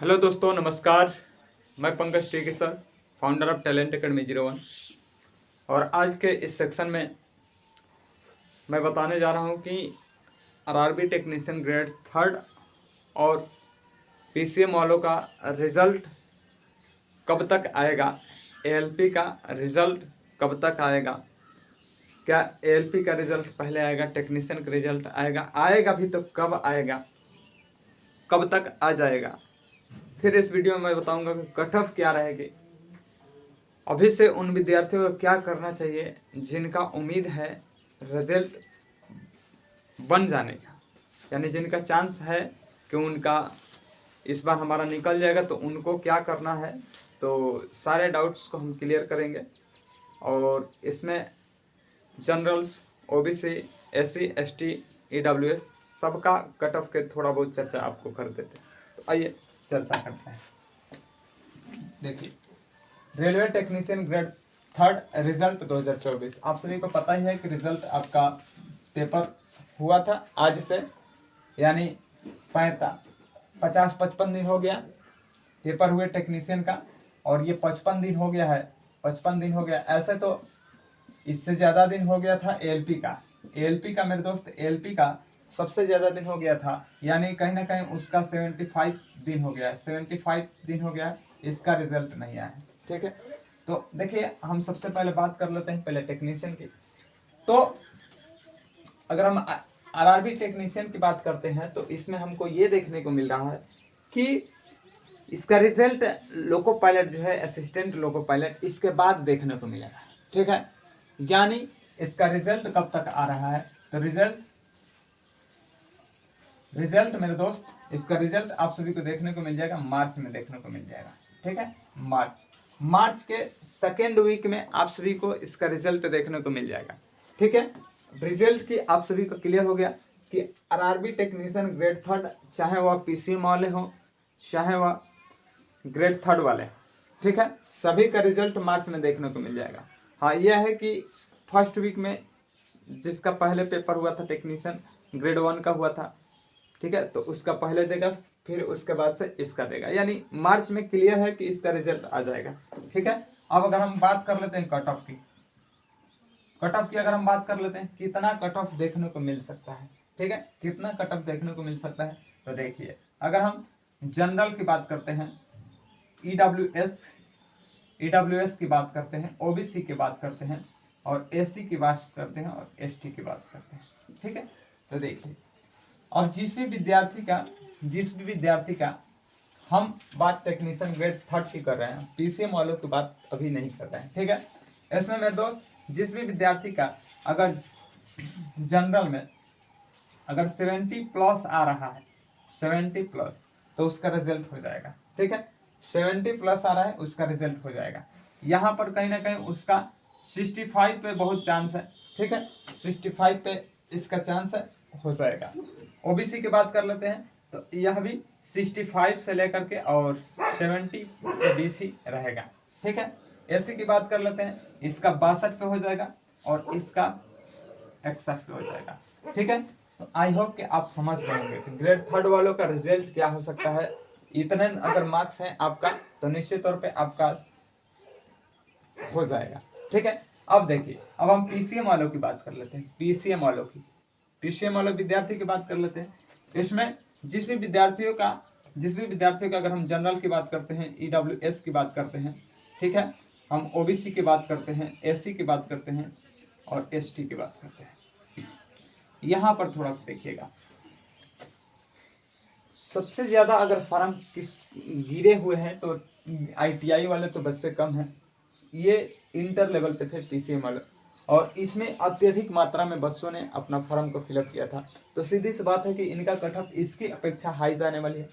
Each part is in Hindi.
हेलो दोस्तों, नमस्कार। मैं पंकज टीके sir, founder of talent academy 01। और आज के इस सेक्शन में मैं बताने जा रहा हूं कि आरआरबी टेक्नीशियन ग्रेड थर्ड और पीसीएम वालों का रिज़ल्ट कब तक आएगा, एएलपी का रिज़ल्ट कब तक आएगा, क्या एएलपी का रिज़ल्ट पहले आएगा, टेक्नीशियन का रिज़ल्ट आएगा भी तो कब आएगा, कब तक आ जाएगा। फिर इस वीडियो में मैं बताऊंगा कि कट ऑफ क्या रहेगी। अभी से उन विद्यार्थियों को क्या करना चाहिए जिनका उम्मीद है रिजल्ट बन जाने का, यानी जिनका चांस है कि उनका इस बार हमारा निकल जाएगा, तो उनको क्या करना है। तो सारे डाउट्स को हम क्लियर करेंगे और इसमें generals, OBC, SC, ST, EWS सबका कट ऑफ के थोड़ा बहुत चर्चा आपको कर देते हैं। तो आइए चर्चा करते हैं। देखिए, railway technician grade third result 2024। आप सभी को पता ही है कि रिजल्ट आपका पेपर हुआ था आज से, यानी 50-55 दिन हो गया पेपर हुए टेक्नीशियन का, और ये 55 दिन हो गया है। 55 दिन हो गया, ऐसे तो इससे ज़्यादा दिन हो गया था एएलपी का। एएलपी का मेरे दोस्त, एएलपी का सबसे ज़्यादा दिन हो गया था, यानी कहीं ना कहीं उसका 75 दिन हो गया है। 75 दिन हो गया है, इसका रिजल्ट नहीं आया है। ठीक है, तो देखिए हम सबसे पहले बात कर लेते हैं पहले टेक्नीशियन की। तो अगर हम आरआरबी टेक्नीशियन की बात करते हैं तो इसमें हमको ये देखने को मिल रहा है कि इसका रिजल्ट लोको पायलट जो है, असिस्टेंट लोको पायलट, इसके बाद देखने को मिलेगा। ठीक है, यानी इसका रिजल्ट कब तक आ रहा है। तो रिजल्ट मेरे दोस्त, इसका रिजल्ट आप सभी को देखने को मिल जाएगा मार्च में देखने को मिल जाएगा। ठीक है, मार्च के सेकेंड वीक में आप सभी को इसका रिजल्ट देखने को मिल जाएगा। ठीक है, रिजल्ट की आप सभी को क्लियर हो गया कि आरआरबी टेक्नीशियन ग्रेड थर्ड, चाहे वह पीसीएम वाले हों चाहे वह ग्रेड थर्ड वाले, ठीक है, सभी का रिजल्ट मार्च में देखने को मिल जाएगा। हाँ, यह है कि फर्स्ट वीक में जिसका पहले पेपर हुआ था टेक्नीशियन ग्रेड 1 का हुआ था, ठीक है, तो उसका पहले देगा, फिर उसके बाद से इसका देगा, यानी मार्च में क्लियर है कि इसका रिजल्ट आ जाएगा। ठीक है, अब अगर हम बात कर लेते हैं कट ऑफ की अगर हम बात कर लेते हैं कितना कट ऑफ देखने को मिल सकता है। ठीक है, कितना कट ऑफ देखने को मिल सकता है। तो देखिए, अगर हम जनरल की बात करते हैं, ईडब्ल्यूएस की बात करते हैं, ओबीसी की बात करते हैं, और एससी की बात करते हैं, और एसटी की बात करते हैं। ठीक है, तो देखिए, और जिस भी विद्यार्थी का हम बात टेक्नीशियन ग्रेड थर्ड की कर रहे हैं, पीसीएम वालों की बात अभी नहीं कर रहे हैं। ठीक है, इसमें मेरे दोस्त जिस भी विद्यार्थी का अगर जनरल में अगर 70 प्लस आ रहा है, 70 प्लस, तो उसका रिजल्ट हो जाएगा। ठीक है, 70 प्लस आ रहा है, उसका रिजल्ट हो जाएगा। यहाँ पर कहीं ना कहीं उसका 65 पे बहुत चांस है। ठीक है, 65 पे इसका चांस है, हो जाएगा। ओबीसी की बात कर लेते हैं, तो यह भी 65 से लेकर के और 70 के बीच ही रहेगा। ठीक है, एससी की बात कर लेते हैं, इसका 62 पे हो जाएगा और इसका 61 पे हो जाएगा। ठीक है, तो आई होप कि आप समझ रहे होंगे कि ग्रेड थर्ड वालों का रिजल्ट क्या हो सकता है। इतने अगर मार्क्स हैं आपका, तो निश्चित तौर पे आपका हो जाएगा। ठीक है, अब देखिए, अब हम पीसीएम वालों की बात कर लेते हैं। पीसीएम वालों विद्यार्थी की बात कर लेते हैं। इसमें जिस भी विद्यार्थियों का अगर हम जनरल की बात करते हैं, ईडब्ल्यूएस की बात करते हैं, ठीक है, हम ओबीसी की बात करते हैं, एससी की बात करते हैं, और एसटी की बात करते हैं। यहाँ पर थोड़ा सा देखिएगा, सबसे ज्यादा अगर फॉर्म किस गिरे हुए हैं तो आईटीआई वाले तो बस से कम है, ये इंटर लेवल पे थे पीसीएम वाले, और इसमें अत्यधिक मात्रा में बच्चों ने अपना फॉर्म को फिलअप किया था। तो सीधी सी बात है कि इनका कट ऑफ इसकी अपेक्षा हाई जाने वाली है।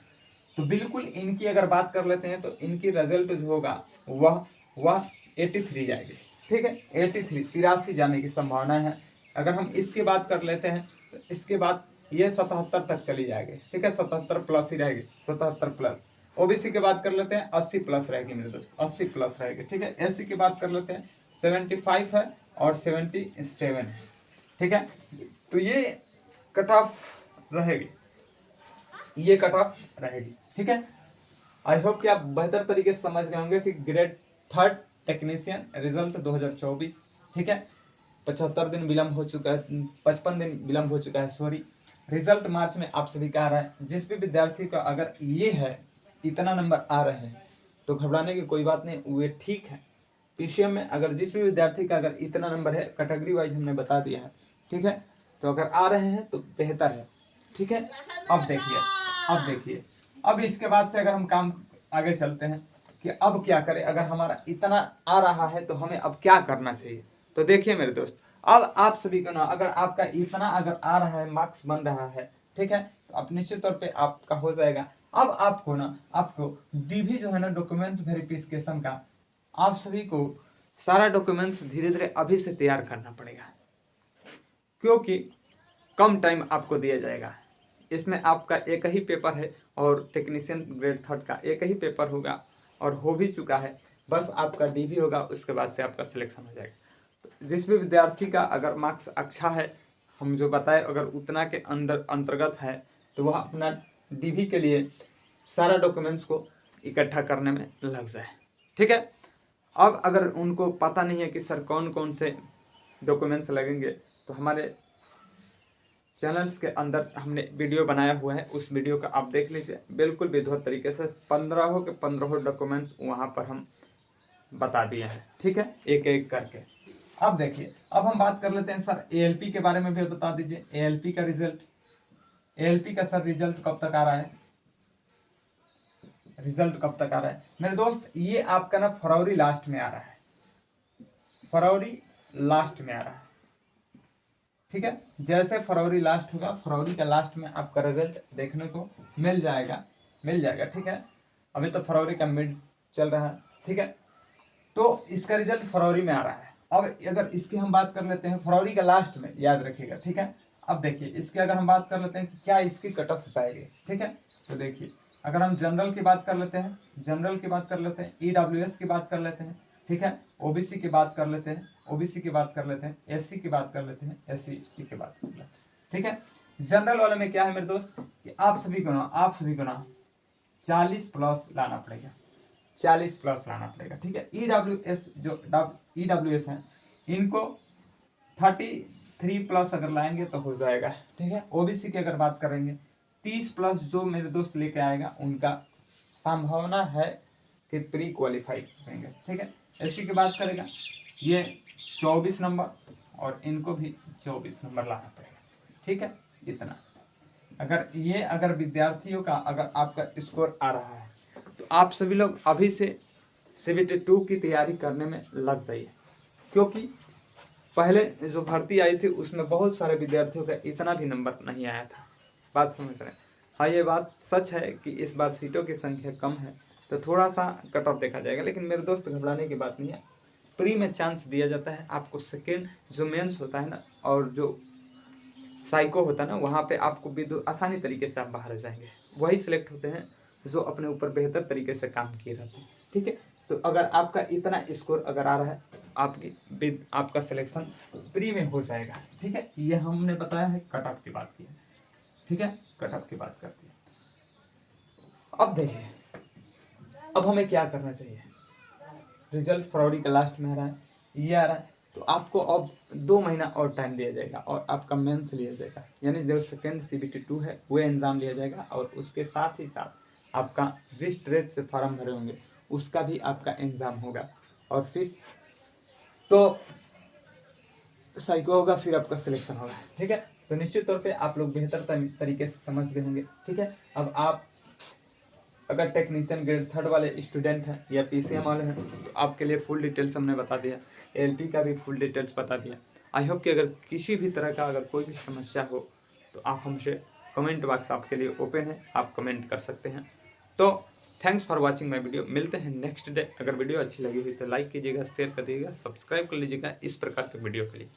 तो बिल्कुल इनकी अगर बात कर लेते हैं तो इनकी रिजल्ट जो होगा वह 83 जाएगी। ठीक है, 83 जाने की संभावना है। अगर हम इसकी बात कर लेते हैं तो इसके बाद ये 77 तक चली जाएगी। ठीक है, 77 प्लस ही रहेगी, 77 प्लस। ओबीसी की बात कर लेते हैं, 80 प्लस रहेगी मेरे दोस्त, 80 प्लस रहेगी। ठीक है, एससी की बात कर लेते हैं, 75 है और 77 है। ठीक है, तो ये कट ऑफ रहेगी, ठीक है। आई होप कि आप बेहतर तरीके से समझ गए होंगे कि ग्रेड 3 टेक्नीशियन रिजल्ट 2024, ठीक है, 75 दिन विलम्ब हो चुका है, 55 दिन विलम्ब हो चुका है, सॉरी। रिजल्ट मार्च में आप सभी का आ रहा है। जिस भी विद्यार्थी का अगर ये है, इतना नंबर आ रहे हैं, तो घबराने की कोई बात नहीं, वे ठीक है। पीसीएम में अगर जिस भी विद्यार्थी का अगर इतना नंबर है, कैटेगरी वाइज हमने बता दिया है, ठीक है, तो अगर आ रहे हैं तो बेहतर है, ठीक है। अब देखिए अब इसके बाद से अगर हम काम आगे चलते हैं कि अब क्या करें, अगर हमारा इतना आ रहा है तो हमें अब क्या करना चाहिए। तो देखिए मेरे दोस्त, अब आप सभी को ना, अगर आपका इतना अगर आ रहा है, मार्क्स बन रहा है, ठीक है, तो अब निश्चित तौर पे आपका हो जाएगा। अब आपको डीवी जो है ना, डॉक्यूमेंट्स वेरिफिकेशन का, आप सभी को सारा डॉक्यूमेंट्स धीरे धीरे अभी से तैयार करना पड़ेगा, क्योंकि कम टाइम आपको दिया जाएगा। इसमें आपका एक ही पेपर है और टेक्नीशियन ग्रेड 3 का एक ही पेपर होगा और हो भी चुका है। बस आपका डीवी होगा, उसके बाद से आपका सिलेक्शन हो जाएगा। तो जिस भी विद्यार्थी का अगर मार्क्स अच्छा है, हम जो बताए अगर उतना के अंतर्गत है, तो वह अपना डीवी के लिए सारा डॉक्यूमेंट्स को इकट्ठा करने में लग जाए, ठीक है। अब अगर उनको पता नहीं है कि सर कौन कौन से डॉक्यूमेंट्स लगेंगे, तो हमारे चैनल्स के अंदर हमने वीडियो बनाया हुआ है, उस वीडियो का आप देख लीजिए, बिल्कुल विधिवत तरीके से 15 के 15 डॉक्यूमेंट्स वहाँ पर हम बता दिए हैं, ठीक है, एक एक करके। अब देखिए, अब हम बात कर लेते हैं सर एएलपी के बारे में भी बता दीजिए। एएलपी का रिजल्ट, एएलपी का सर रिजल्ट कब तक आ रहा है, रिजल्ट कब तक आ रहा है मेरे दोस्त, ये आपका ना फरवरी लास्ट में आ रहा है, फरवरी लास्ट में आ रहा है, ठीक है। जैसे फरवरी लास्ट होगा, फरवरी का लास्ट में आपका रिजल्ट देखने को मिल जाएगा, ठीक है। अभी तो फरवरी का मिड चल रहा है, ठीक है, तो इसका रिजल्ट फरवरी में आ रहा है। अब अगर इसकी हम बात कर लेते हैं फरवरी का लास्ट में, याद रखिएगा, ठीक है। अब देखिए इसके अगर हम बात कर लेते हैं कि क्या इसकी कट ऑफ जाएगी, ठीक है, तो देखिए अगर हम जनरल की बात कर लेते हैं, ईडब्ल्यूएस की बात कर लेते हैं, ठीक है, ओबीसी की बात कर लेते हैं, एससी की बात कर लेते हैं, एससी एसटी की बात कर लेते हैं, ठीक है। जनरल वाले में क्या है मेरे दोस्त कि आप सभी को ना 40 प्लस लाना पड़ेगा, 40 प्लस लाना पड़ेगा, ठीक है। ईडब्ल्यूएस है, इनको 33 प्लस अगर लाएंगे तो हो जाएगा, ठीक है। ओबीसी की अगर बात करेंगे 30 प्लस जो मेरे दोस्त लेके आएगा, उनका संभावना है कि प्री क्वालिफाई करेंगे, ठीक है। एससी की बात करेगा, ये 24 नंबर और इनको भी 24 नंबर लाना पड़ेगा, ठीक है। इतना अगर विद्यार्थियों का अगर आपका स्कोर आ रहा है, तो आप सभी लोग अभी से CBT 2 की तैयारी करने में लग जाइए, क्योंकि पहले जो भर्ती आई थी उसमें बहुत सारे विद्यार्थियों का इतना भी नंबर नहीं आया था, बात समझ रहे हैं। हाँ, ये बात सच है कि इस बार सीटों की संख्या कम है, तो थोड़ा सा कट ऑफ देखा जाएगा, लेकिन मेरे दोस्त घबराने की बात नहीं है। प्री में चांस दिया जाता है आपको, सेकेंड जो मेंस होता है ना और जो साइको होता है ना, वहाँ पे आपको आसानी तरीके से आप बाहर जाएंगे, वही सिलेक्ट होते हैं जो अपने ऊपर बेहतर तरीके से काम किए रहते हैं, ठीक है। तो अगर आपका इतना स्कोर अगर आ रहा है, आपका सिलेक्शन प्री में हो जाएगा, ठीक है। ये हमने बताया है, कट ऑफ की बात की है, ठीक है, कट ऑफ की बात करती है। अब देखिए, अब हमें क्या करना चाहिए। रिजल्ट फरवरी का लास्ट में आ रहा है, ये आ रहा है, तो आपको अब 2 महीना और टाइम दिया जाएगा और आपका मेंस लिया जाएगा, यानी जो सेकेंड CBT 2 है वो एग्ज़ाम लिया जाएगा, और उसके साथ ही साथ आपका जिस ट्रेड से फॉर्म भरे होंगे उसका भी आपका एग्ज़ाम होगा, और फिर तो साइको होगा, फिर आपका सिलेक्शन होगा, ठीक है। तो निश्चित तौर पे आप लोग बेहतर तरीके से समझ गए होंगे, ठीक है। अब आप अगर टेक्नीशियन ग्रेड 3 वाले स्टूडेंट हैं या PCM वाले हैं, तो आपके लिए फुल डिटेल्स हमने बता दिया, LP का भी फुल डिटेल्स बता दिया। आई होप कि अगर किसी भी तरह का अगर कोई भी समस्या हो तो आप हमसे कमेंट बॉक्स आपके लिए ओपन है, आप कमेंट कर सकते हैं। तो thanks for watching my video, मिलते हैं नेक्स्ट डे। अगर वीडियो अच्छी लगी हुई तो लाइक कीजिएगा, शेयर कर दीजिएगा, सब्सक्राइब कर लीजिएगा इस प्रकार के वीडियो के लिए।